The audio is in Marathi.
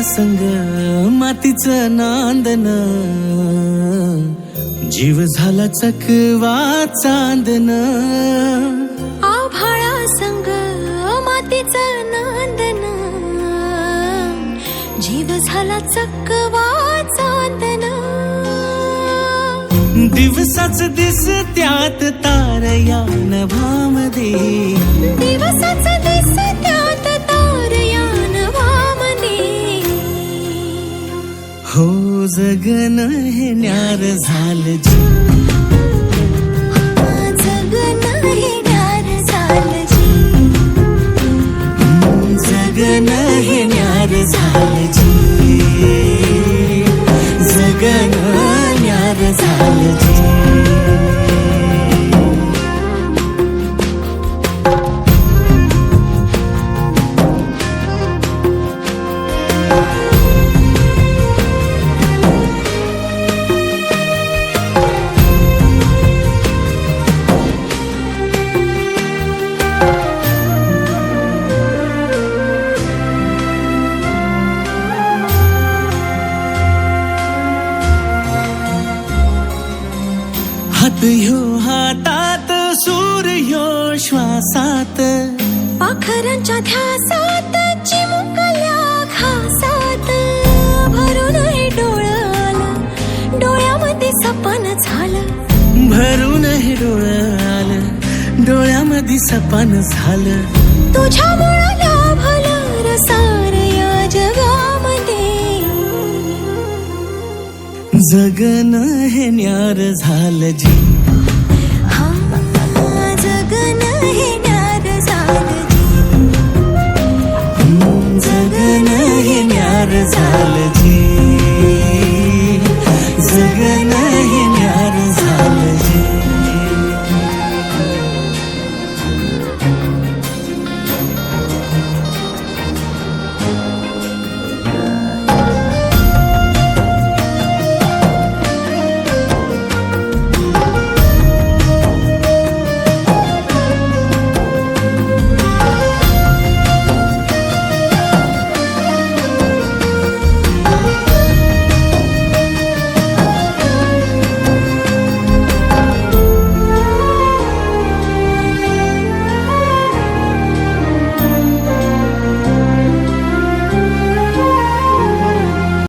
संग मातीचं नांदन, जीव झाला चकवा चांदन. आभाळा संग मातीचं नांदन, जीव झाला चकवा चांदन. दिवसाच दिसत्यात तारया नभामध्ये, दिवसाच दिसत्यात तारया नभामध्ये. हो जगन हे न्यार झालं जी, जगन हे न्यार झालं जी. जगन हे न्यार झालं जी, जगन न्यार झालं जी. हात ह्यो हातात, सूर ह्यो श्वासात, पाखरांच्या ध्यासात, चिमुकल्या घासात. भरून हे डोळं आलं, डोळ्यामध्ये सपन झालं. भरून हे डोळं आलं, डोळ्यामध्ये सपन झालं. तुझ्यामुळं लाभलं रसार या जगामध्ये. जगन हे न्यार झालं जी, जगन हे न्यार झालं जी. जगन हे न्यार झालं जी.